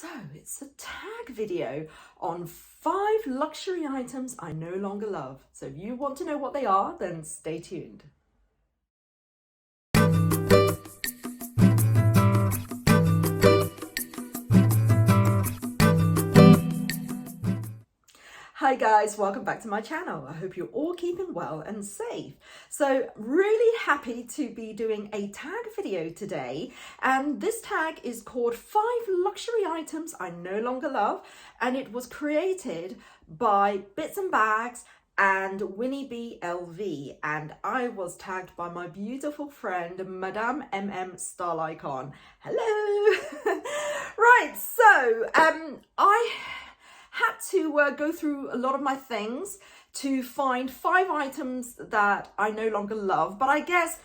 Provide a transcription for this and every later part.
So it's a tag video on 5 luxury items I no longer love. So if you want to know what they are, then stay tuned. Hi guys, welcome back to my channel. I hope you're all keeping well and safe. So really happy to be doing a tag video today, and this tag is called 5 luxury items I no longer love, and it was created by Bits and Bags and Winnie Bee LV, and I was tagged by my beautiful friend Madame M.M Styleicon. Hello. Right, so I had to go through a lot of my things to find 5 items that I no longer love, but I guess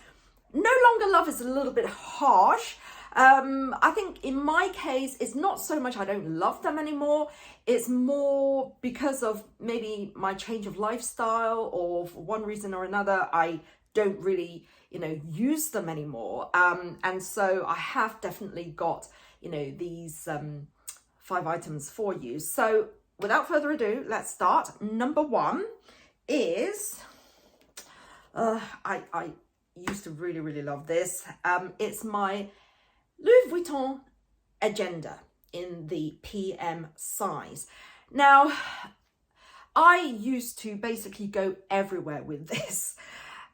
no longer love is a little bit harsh. I think in my case, it's not so much I don't love them anymore. It's more because of maybe my change of lifestyle, or for one reason or another, I don't really, use them anymore. And so I have definitely got, these 5 items for you. So without further ado, let's start. Number 1 is, I used to really love this. It's my Louis Vuitton agenda in the PM size. Now, I used to basically go everywhere with this,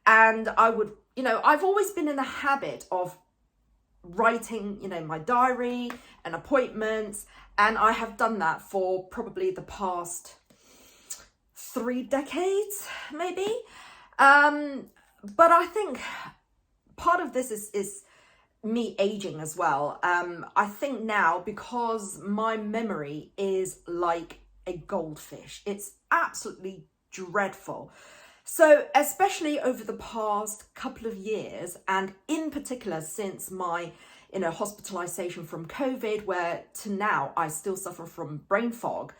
and I would, I've always been in the habit of writing, my diary and appointments, and I have done that for probably the past 3 decades, maybe. But I think part of this is me aging as well. I think now, because my memory is like a goldfish, it's absolutely dreadful. So especially over the past couple of years, and in particular since my hospitalization from COVID, where to now I still suffer from brain fog,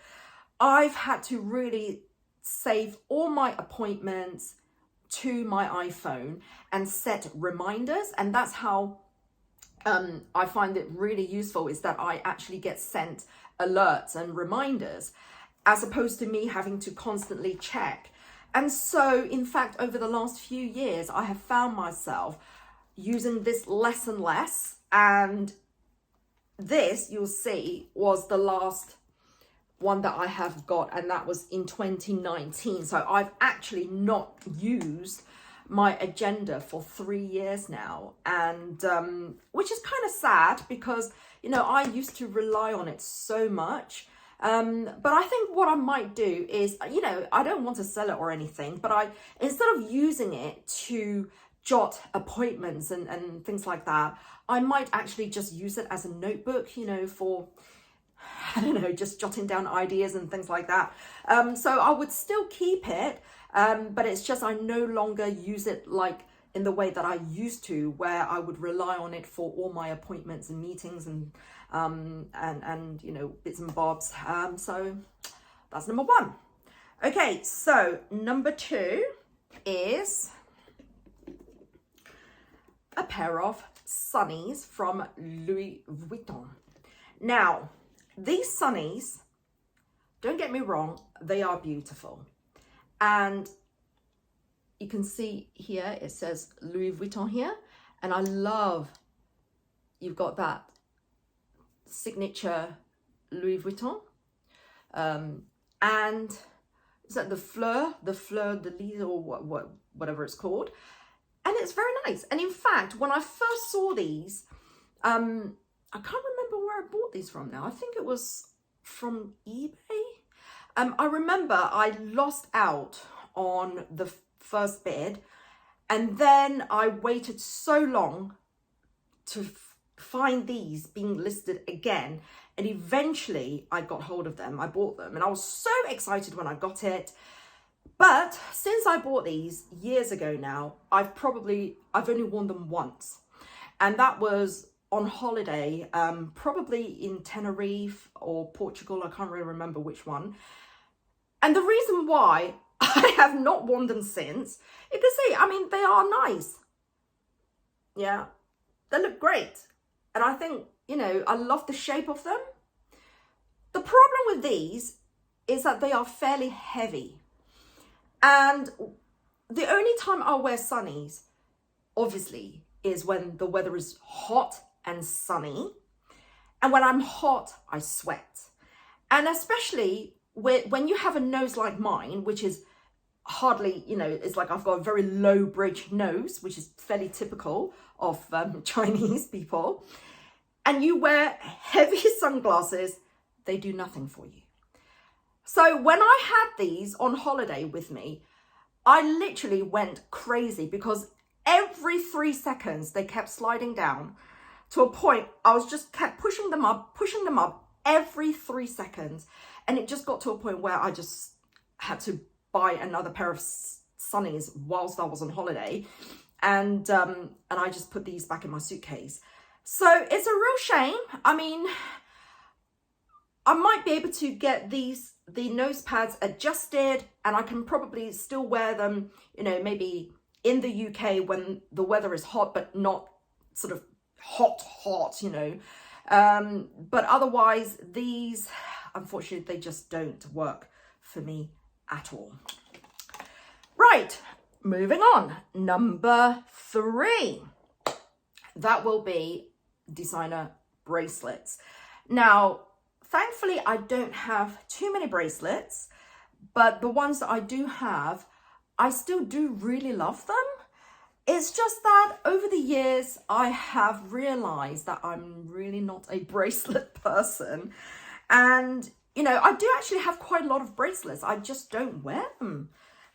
I've had to really save all my appointments to my iPhone and set reminders. And that's how I find it really useful, is that I actually get sent alerts and reminders, as opposed to me having to constantly check. And so, in fact, over the last few years, I have found myself using this less and less. And this, you'll see, was the last one that I have got, and that was in 2019. So I've actually not used my agenda for 3 years now, and which is kind of sad, because, I used to rely on it so much. But I think what I might do is, I don't want to sell it or anything, but instead of using it to jot appointments and things like that, I might actually just use it as a notebook, for, I don't know, just jotting down ideas and things like that. So I would still keep it, but it's just I no longer use it like in the way that I used to, where I would rely on it for all my appointments and meetings and bits and bobs. So that's number 1. Okay, so number 2 is a pair of sunnies from Louis Vuitton. Now, these sunnies, don't get me wrong, they are beautiful. And you can see here, it says Louis Vuitton here. And I love, you've got that signature Louis Vuitton. And is that the fleur de lis, or whatever it's called. And it's very nice. And in fact, when I first saw these, I can't remember where I bought these from now. I think it was from eBay. I remember I lost out on the first bid, and then I waited so long to find these being listed again, and eventually I got hold of them. I bought them, and I was so excited when I got it. But since I bought these years ago now, I've only worn them once, and that was on holiday, probably in Tenerife or Portugal. I can't really remember which one. And the reason why I have not worn them since, you can see, they are nice. Yeah, they look great. And I think, I love the shape of them. The problem with these is that they are fairly heavy. And the only time I'll wear sunnies, obviously, is when the weather is hot and sunny. And when I'm hot, I sweat. And especially when you have a nose like mine, which is hardly, you know, it's like I've got a very low bridge nose, which is fairly typical of Chinese people. And you wear heavy sunglasses, they do nothing for you. So when I had these on holiday with me, I literally went crazy because every 3 seconds they kept sliding down to a point I was just kept pushing them up every 3 seconds. And it just got to a point where I just had to buy another pair of sunnies whilst I was on holiday. And I just put these back in my suitcase. So it's a real shame. I mean, I might be able to get the nose pads adjusted, and I can probably still wear them, you know, maybe in the UK when the weather is hot, but not sort of hot, you know. But otherwise, these, unfortunately, they just don't work for me at all. Right, moving on. Number 3. That will be designer bracelets. Now, thankfully, I don't have too many bracelets, but the ones that I do have, I still do really love them. It's just that over the years, I have realized that I'm really not a bracelet person. And, you know, I do actually have quite a lot of bracelets. I just don't wear them.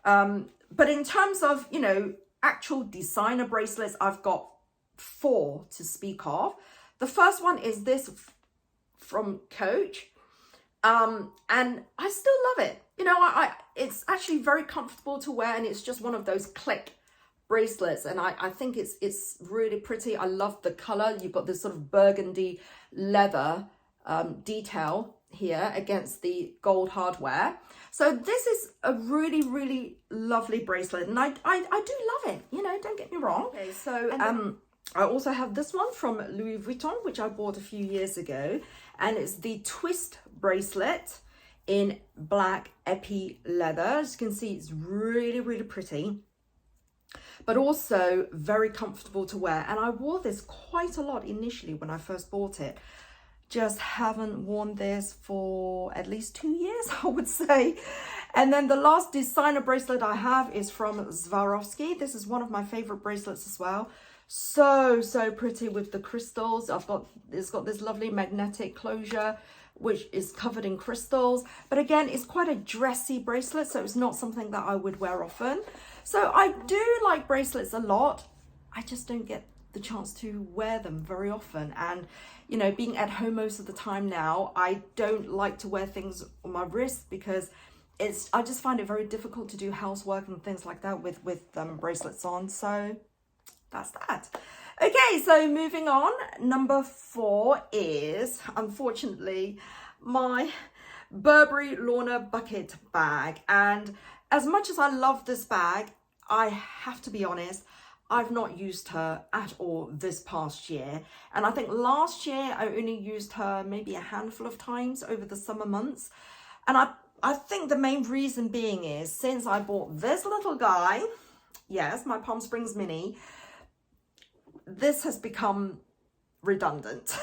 But in terms of, you know, actual designer bracelets, I've got 4 to speak of. The first one is this from Coach. And I still love it. You know, it's actually very comfortable to wear, and it's just one of those click bracelets, and I think it's really pretty. I love the color. You've got this sort of burgundy leather detail here against the gold hardware. So this is a really, really lovely bracelet, and I do love it, you know, don't get me wrong. Okay, so I also have this one from Louis Vuitton, which I bought a few years ago, and it's the twist bracelet in black epi leather. As you can see, it's really, really pretty, but also very comfortable to wear. And I wore this quite a lot initially when I first bought it. Just haven't worn this for at least 2 years, I would say. And then the last designer bracelet I have is from Swarovski. This is one of my favorite bracelets as well. So pretty with the crystals. It's got this lovely magnetic closure, which is covered in crystals. But again, it's quite a dressy bracelet, so it's not something that I would wear often. So I do like bracelets a lot. I just don't get the chance to wear them very often. And, you know, being at home most of the time now, I don't like to wear things on my wrist because I just find it very difficult to do housework and things like that with bracelets on. So that's that. Okay, so moving on. Number 4 is, unfortunately, my Burberry Lorna bucket bag. And as much as I love this bag, I have to be honest, I've not used her at all this past year. And I think last year I only used her maybe a handful of times over the summer months. And I think the main reason being is since I bought this little guy, yes, my Palm Springs Mini, this has become redundant.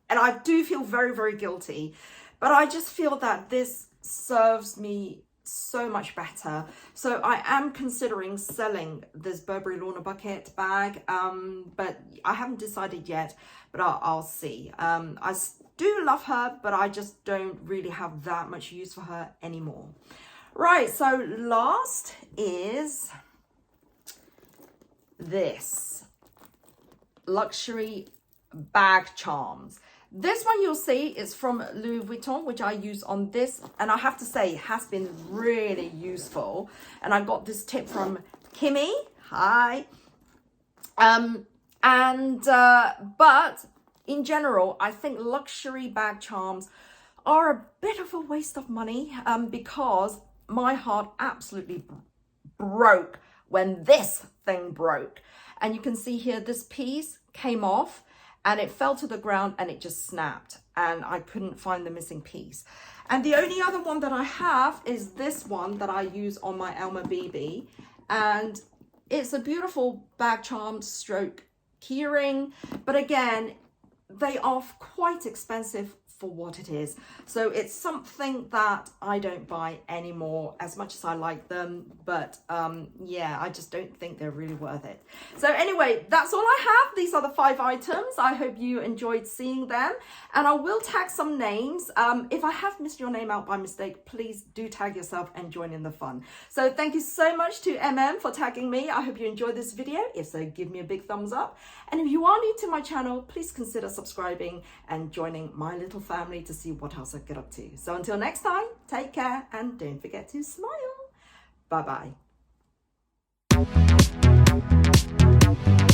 And I do feel very, very guilty. But I just feel that this serves me so much better. So I am considering selling this Burberry Lorna bucket bag, but I haven't decided yet, but I'll see. I do love her, but I just don't really have that much use for her anymore. Right, so last is this luxury bag charms. This one you'll see is from Louis Vuitton, which I use on this, and I have to say it has been really useful. And I got this tip from Kimmy. Hi. But in general, I think luxury bag charms are a bit of a waste of money because my heart absolutely broke when this thing broke. And you can see here, this piece came off and it fell to the ground and it just snapped. and I couldn't find the missing piece. And the only other one that I have is this one that I use on my Elma BB, and it's a beautiful bag charm stroke keyring, but again, they are quite expensive for what it is. So it's something that I don't buy anymore, as much as I like them, but yeah, I just don't think they're really worth it. So anyway, that's all I have. These are the 5 items. I hope you enjoyed seeing them, and I will tag some names. If I have missed your name out by mistake, please do tag yourself and join in the fun. So thank you so much to MM for tagging me. I hope you enjoyed this video. If so, give me a big thumbs up, and if you are new to my channel, please consider subscribing and joining my little family to see what else I get up to. So until next time, take care and don't forget to smile. Bye bye.